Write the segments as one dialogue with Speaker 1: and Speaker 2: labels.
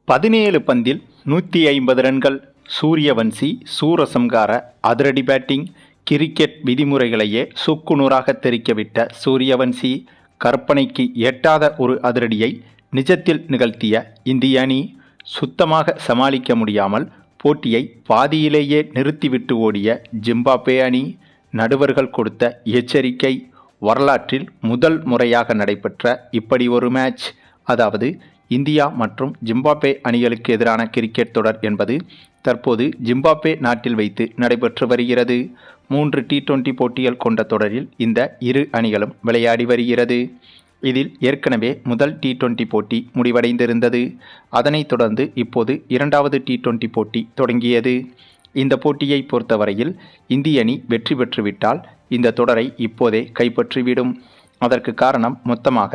Speaker 1: 17 பந்தில் 150 ரன்கள். சூரியவன்சி சூரசம்கார அதிரடி பேட்டிங். கிரிக்கெட் விதிமுறைகளையே சுக்குநூறாக தெரிக்கவிட்ட சூரியவன்சி கற்பனைக்கு எட்டாத ஒரு அதிரடியை நிஜத்தில் நிகழ்த்திய இந்திய அணி சுத்தமாக சமாளிக்க முடியாமல் போட்டியை பாதியிலேயே நிறுத்திவிட்டு ஓடிய ஜிம்பாப்வே அணி. நடுவர்கள் கொடுத்த எச்சரிக்கை. வரலாற்றில் முதல் முறையாக நடைபெற்ற இப்படி ஒரு மேட்ச், அதாவது இந்தியா மற்றும் ஜிம்பாப்வே அணிகளுக்கு எதிரான கிரிக்கெட் தொடர் என்பது தற்போது ஜிம்பாப்வே நாட்டில் வைத்து நடைபெற்று வருகிறது. 3 T20 போட்டிகள் கொண்ட தொடரில் இந்த இரு அணிகளும் விளையாடி வருகிறது. இதில் ஏற்கனவே முதல் T20 போட்டி முடிவடைந்திருந்தது. அதனைத் தொடர்ந்து இப்போது 2வது T20 போட்டி தொடங்கியது. இந்த போட்டியை பொறுத்தவரையில் இந்திய அணி வெற்றி பெற்றுவிட்டால் இந்த தொடரை இப்போதே கைப்பற்றிவிடும். அதற்கு காரணம் மொத்தமாக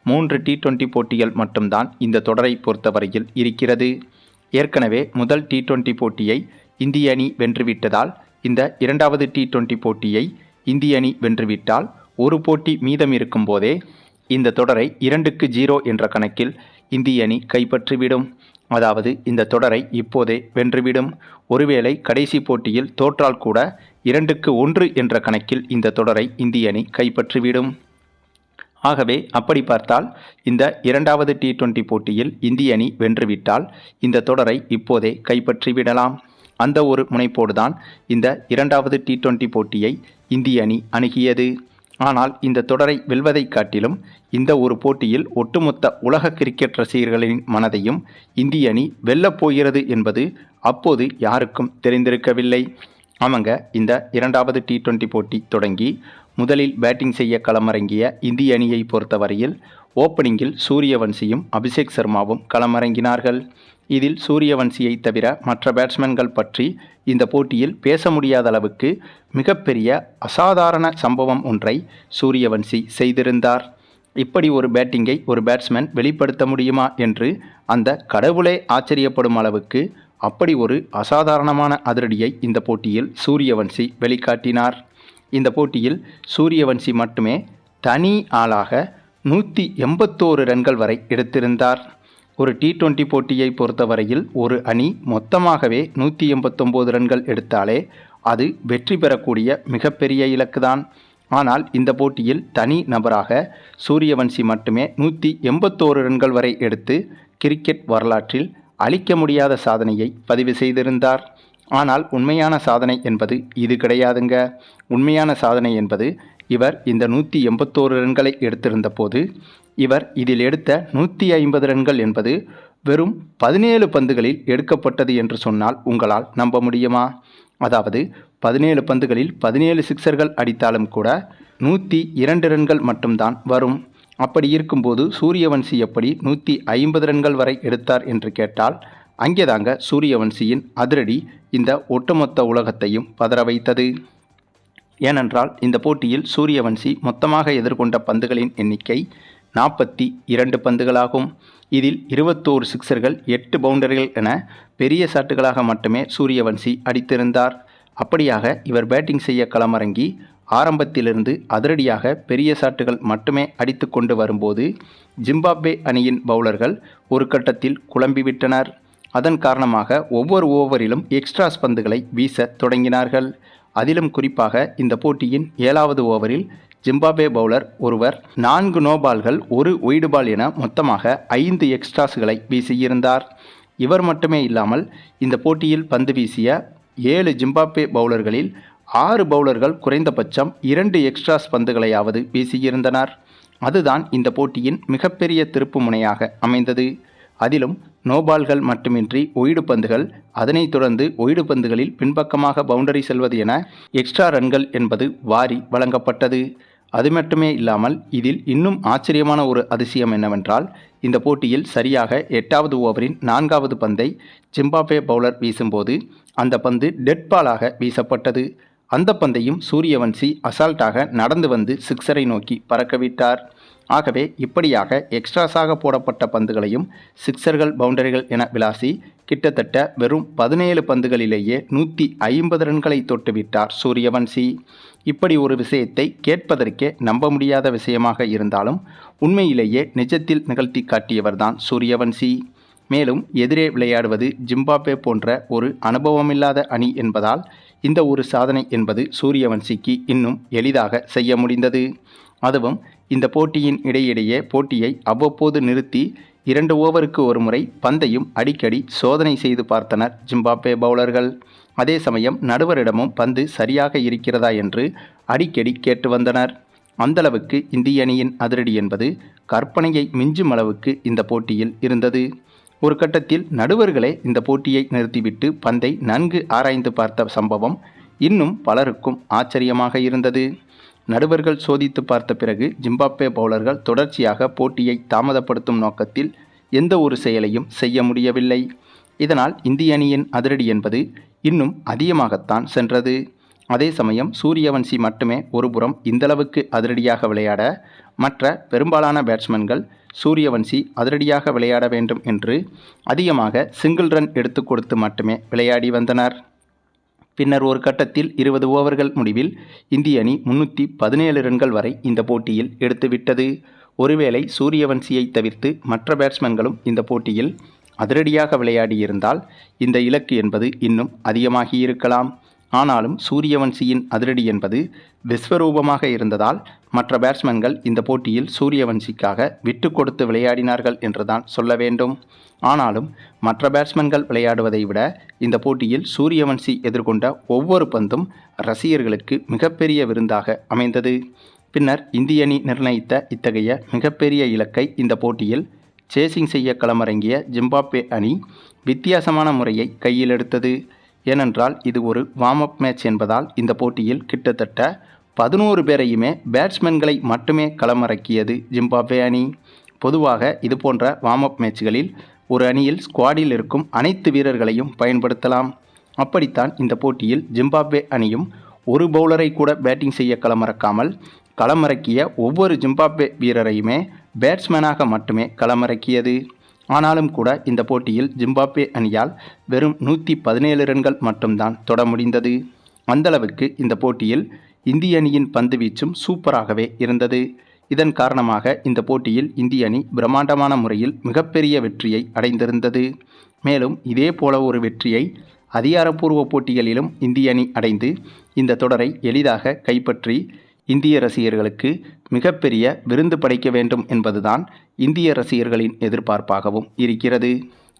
Speaker 1: 3 T20 போட்டிகள் மட்டும்தான் இந்த தொடரை பொறுத்தவரையில் இருக்கிறது. ஏற்கனவே முதல் T20 போட்டியை இந்திய அணி வென்றுவிட்டதால் இந்த 2வது T20 போட்டியை இந்திய அணி வென்றுவிட்டால் ஒரு போட்டி மீதம் இருக்கும் போதே இந்த தொடரை 2-0 என்ற கணக்கில் இந்திய அணி கைப்பற்றிவிடும். அதாவது இந்த தொடரை இப்போதே வென்றுவிடும். ஒருவேளை கடைசி போட்டியில் தோற்றால் கூட 2-1 என்ற கணக்கில் இந்த தொடரை இந்திய அணி கைப்பற்றிவிடும். ஆகவே அப்படி பார்த்தால் இந்த 2வது T20 போட்டியில் இந்திய அணி வென்றுவிட்டால் இந்த தொடரை இப்போதே கைப்பற்றிவிடலாம். அந்த ஒரு முனைப்போடுதான் இந்த 2வது T20 போட்டியை இந்திய அணி அணுகியது. ஆனால் இந்த தொடரை வெல்வதைக் காட்டிலும் இந்த ஒரு போட்டியில் ஒட்டுமொத்த உலக கிரிக்கெட் ரசிகர்களின் மனதையும் இந்திய அணி வெல்லப் போகிறது என்பது அப்போது யாருக்கும் தெரிந்திருக்கவில்லை. ஆமாங்க, இந்த 2வது T20 போட்டி தொடங்கி முதலில் பேட்டிங் செய்ய களமிறங்கிய இந்திய அணியை பொறுத்தவரையில் ஓப்பனிங்கில் சூரியவன்சியும் அபிஷேக் சர்மாவும் களமிறங்கினார்கள். இதில் சூரியவன்சியை தவிர மற்ற பேட்ஸ்மேன்கள் பற்றி இந்த போட்டியில் பேச முடியாத அளவுக்கு மிகப்பெரிய அசாதாரண சம்பவம் ஒன்றை சூரியவன்சி செய்திருந்தார். இப்படி ஒரு பேட்டிங்கை ஒரு பேட்ஸ்மேன் வெளிப்படுத்த முடியுமா என்று அந்த கடவுளே ஆச்சரியப்படும் அளவுக்கு அப்படி ஒரு அசாதாரணமான அதிரடியை இந்த போட்டியில் சூரியவன்சி வெளிக்காட்டினார். இந்த போட்டியில் சூரியவன்சி மட்டுமே தனி ஆளாக 181 ரன்கள் வரை எடுத்திருந்தார். ஒரு T20 போட்டியை பொறுத்தவரையில் ஒரு அணி மொத்தமாகவே 189 ரன்கள் எடுத்தாலே அது வெற்றி பெறக்கூடிய மிகப்பெரிய இலக்குதான். ஆனால் இந்த போட்டியில் தனி நபராக சூரியவன்சி மட்டுமே 181 ரன்கள் வரை எடுத்து கிரிக்கெட் வரலாற்றில் அழிக்க முடியாத சாதனையை பதிவு செய்திருந்தார். ஆனால் உண்மையான சாதனை என்பது இது கிடையாதுங்க. உண்மையான சாதனை என்பது இவர் இந்த 181 ரன்களை எடுத்திருந்த போது இவர் இதில் எடுத்த 150 ரன்கள் என்பது வெறும் 17 பந்துகளில் எடுக்கப்பட்டது என்று சொன்னால் உங்களால் நம்ப முடியுமா? அதாவது 17 பந்துகளில் 17 சிக்சர்கள் அடித்தாலும் கூட 102 ரன்கள் மட்டும்தான் வரும். அப்படி இருக்கும்போது சூரியவன்சி எப்படி 150 ரன்கள் வரை எடுத்தார் என்று கேட்டால் அங்கேதாங்க சூரியவன்சியின் அதிரடி இந்த ஒட்டுமொத்த உலகத்தையும் பதற வைத்தது. ஏனென்றால் இந்த போட்டியில் சூரியவன்சி மொத்தமாக எதிர்கொண்ட பந்துகளின் எண்ணிக்கை 42 பந்துகளாகும். இதில் 21 சிக்சர்கள் 8 பவுண்டரிகள் என பெரிய ஷாட்டுகளாக மட்டுமே சூரியவன்சி அடித்திருந்தார். அப்படியாக இவர் பேட்டிங் செய்ய களமிறங்கி ஆரம்பத்திலிருந்து அதிரடியாக பெரிய ஷாட்டுகள் மட்டுமே அடித்து கொண்டு வரும்போது ஜிம்பாப்வே அணியின் பவுலர்கள் ஒரு கட்டத்தில் குழம்பிவிட்டனர். அதன் காரணமாக ஒவ்வொரு ஓவரிலும் எக்ஸ்ட்ராஸ் பந்துகளை வீச தொடங்கினார்கள். அதிலும் குறிப்பாக இந்த போட்டியின் 7வது ஓவரில் ஜிம்பாப்வே பவுலர் ஒருவர் 4 நோபால்கள் 1 ஒய்டு பால் என மொத்தமாக 5 எக்ஸ்ட்ராஸ்களை வீசியிருந்தார். இவர் மட்டுமே இல்லாமல் இந்த போட்டியில் பந்து வீசிய 7 ஜிம்பாப்வே பவுலர்களில் 6 பவுலர்கள் குறைந்தபட்சம் 2 எக்ஸ்ட்ராஸ் பந்துகளையாவது வீசியிருந்தனர். அதுதான் இந்த போட்டியின் மிகப்பெரிய திருப்பு முனையாக அமைந்தது. அதிலும் நோபால்கள் மட்டுமின்றி ஒய்டு பந்துகள், அதனைத் தொடர்ந்து ஒய்டு பந்துகளில் பின்பக்கமாக பவுண்டரி செல்வது என எக்ஸ்ட்ரா ரன்கள் என்பது வாரி வழங்கப்பட்டது. அது மட்டுமே இல்லாமல் இதில் இன்னும் ஆச்சரியமான ஒரு அதிசயம் என்னவென்றால் இந்த போட்டியில் சரியாக 8வது ஓவரின் 4வது பந்தை ஜிம்பாப்வே பவுலர் வீசும்போது அந்த பந்து டெட் பாலாக வீசப்பட்டது. அந்த பந்தையும் சூரியவன்சி அசால்ட்டாக நடந்து வந்து சிக்ஸரை நோக்கி பறக்கவிட்டார். ஆகவே இப்படியாக எக்ஸ்ட்ராஸாக போடப்பட்ட பந்துகளையும் சிக்சர்கள் பவுண்டரிகள் என விளாசி கிட்டத்தட்ட வெறும் 17 பந்துகளிலேயே 150 ரன்களை தொட்டுவிட்டார் சூரியவன்சி. இப்படி ஒரு விஷயத்தை கேட்பதற்கே நம்ப முடியாத விஷயமாக இருந்தாலும் உண்மையிலேயே நிஜத்தில் நிகழ்த்தி காட்டியவர்தான் சூரியவன்சி. மேலும் எதிரே விளையாடுவது ஜிம்பாப்வே போன்ற ஒரு அனுபவமில்லாத அணி என்பதால் இந்த ஒரு சாதனை என்பது சூரியவன்சிக்கு இன்னும் எளிதாக செய்ய முடிந்தது. அதுவும் இந்த போட்டியின் இடையிடையே போட்டியை அவ்வப்போது நிறுத்தி 2 ஓவருக்கு ஒரு முறை பந்தையும் அடிக்கடி சோதனை செய்து பார்த்தனர் ஜிம்பாப்வே பவுலர்கள். அதே சமயம் நடுவரிடமும் பந்து சரியாக இருக்கிறதா என்று அடிக்கடி கேட்டு வந்தனர். அந்தளவுக்கு இந்திய அணியின் அதிரடி என்பது கற்பனையை மிஞ்சும் அளவுக்கு இந்த போட்டியில் இருந்தது. ஒரு கட்டத்தில் நடுவர்களே இந்த போட்டியை நிறுத்திவிட்டு பந்தை நன்கு ஆராய்ந்து பார்த்த சம்பவம் இன்னும் பலருக்கும் ஆச்சரியமாக இருந்தது. நடுவர்கள் சோதித்து பார்த்த பிறகு ஜிம்பாப்வே பவுலர்கள் தொடர்ச்சியாக போட்டியை தாமதப்படுத்தும் நோக்கத்தில் எந்த ஒரு செயலையும் செய்ய முடியவில்லை. இதனால் இந்திய அணியின் அதிரடி என்பது இன்னும் அதிகமாகத்தான் சென்றது. அதே சமயம் சூரியவன்சி மட்டுமே ஒருபுறம் இந்தளவுக்கு அதிரடியாக விளையாட, மற்ற பெரும்பாலான பேட்ஸ்மேன்கள் சூரியவன்சி அதிரடியாக விளையாட வேண்டும் என்று அதிகமாக சிங்கிள் ரன் எடுத்து கொடுத்து மட்டுமே விளையாடி வந்தனர். பின்னர் ஒரு கட்டத்தில் 20 ஓவர்கள் முடிவில் இந்திய அணி 317 ரன்கள் வரை இந்த போட்டியில் எடுத்துவிட்டது. ஒருவேளை சூரியவன்சியை தவிர்த்து மற்ற பேட்ஸ்மேன்களும் இந்த போட்டியில் அதிரடியாக விளையாடியிருந்தால் இந்த இலக்கு என்பது இன்னும் அதிகமாகியிருக்கலாம். ஆனாலும் சூரியவன்சியின் அதிரடி என்பது விஸ்வரூபமாக இருந்ததால் மற்ற பேட்ஸ்மேன்கள் இந்த போட்டியில் சூரியவன்சிக்காக விட்டு கொடுத்து விளையாடினார்கள் என்றுதான் சொல்ல வேண்டும். ஆனாலும் மற்ற பேட்ஸ்மேன்கள் விளையாடுவதை விட இந்த போட்டியில் சூரியவன்சி எதிர்கொண்ட ஒவ்வொரு பந்தும் ரசிகர்களுக்கு மிகப்பெரிய விருந்தாக அமைந்தது. பின்னர் இந்திய அணி நிர்ணயித்த இத்தகைய மிகப்பெரிய இலக்கை இந்த போட்டியில் சேசிங் செய்ய களமிறங்கிய ஜிம்பாப்வே அணி வித்தியாசமான முறையை கையில் எடுத்தது. ஏனென்றால் இது ஒரு வார்ம் அப் மேட்ச் என்பதால் இந்த போட்டியில் கிட்டத்தட்ட 11 பேரையுமே பேட்ஸ்மேன்களை மட்டுமே களமிறக்கியது ஜிம்பாப்வே அணி. பொதுவாக இதுபோன்ற வார்ம் அப் மேட்ச்களில் ஒரு அணியில் ஸ்குவாடில் இருக்கும் அனைத்து வீரர்களையும் பயன்படுத்தலாம். அப்படித்தான் இந்த போட்டியில் ஜிம்பாப்வே அணியும் ஒரு பவுலரை கூட பேட்டிங் செய்ய களமிறக்காமல் களமிறக்கிய ஒவ்வொரு ஜிம்பாப்வே வீரரையுமே பேட்ஸ்மேனாக மட்டுமே களமிறக்கியது. ஆனாலும் கூட இந்த போட்டியில் ஜிம்பாப்வே அணியால் வெறும் 117 ரன்கள் மட்டும்தான் தொட முடிந்தது. அந்தளவுக்கு இந்த போட்டியில் இந்திய அணியின் பந்து வீச்சும் சூப்பராகவே இருந்தது. இதன் காரணமாக இந்த போட்டியில் இந்திய அணி பிரம்மாண்டமான முறையில் மிகப்பெரிய வெற்றியை அடைந்திருந்தது. மேலும் இதே போல ஒரு வெற்றியை அதிகாரப்பூர்வ போட்டிகளிலும் இந்திய அணி அடைந்து இந்த தொடரை எளிதாக கைப்பற்றி இந்திய ரசிகர்களுக்கு மிகப்பெரிய விருந்து படைக்க வேண்டும் என்பதுதான் இந்திய ரசிகர்களின் எதிர்பார்ப்பாகவும் இருக்கிறது.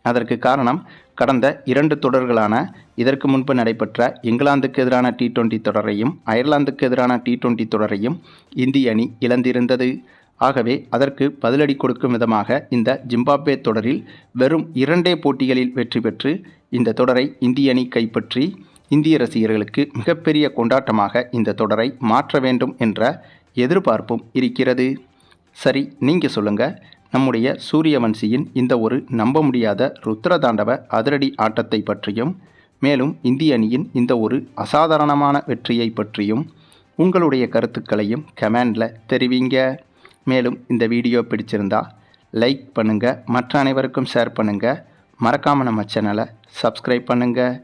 Speaker 1: அதற்கு காரணம் கடந்த 2 தொடர்களான இதற்கு முன்பு நடைபெற்ற இங்கிலாந்துக்கு எதிரான T20 தொடரையும் அயர்லாந்துக்கு எதிரான T20 தொடரையும் இந்திய அணி இழந்திருந்தது. ஆகவே அதற்கு பதிலடி கொடுக்கும் விதமாக இந்த ஜிம்பாப்வே தொடரில் வெறும் 2 போட்டிகளில் வெற்றி பெற்று இந்த தொடரை இந்திய அணி கைப்பற்றி இந்திய ரசிகர்களுக்கு மிகப்பெரிய கொண்டாட்டமாக இந்த தொடரை மாற்ற வேண்டும் என்ற எதிர்பார்ப்பும் இருக்கிறது. சரி, நீங்கள் சொல்லுங்கள், நம்முடைய சூரியவன்சியின் இந்த ஒரு நம்ப முடியாத ருத்ரதாண்டவ அதிரடி ஆட்டத்தை பற்றியும் மேலும் இந்திய அணியின் இந்த ஒரு அசாதாரணமான வெற்றியை பற்றியும் உங்களுடைய கருத்துக்களையும் கமெண்டில் தெரிவிங்க. மேலும் இந்த வீடியோ பிடிச்சிருந்தா லைக் பண்ணுங்கள், மற்ற அனைவருக்கும் ஷேர் பண்ணுங்கள், மறக்காமல் நம்ம சேனலை சப்ஸ்கிரைப் பண்ணுங்கள்.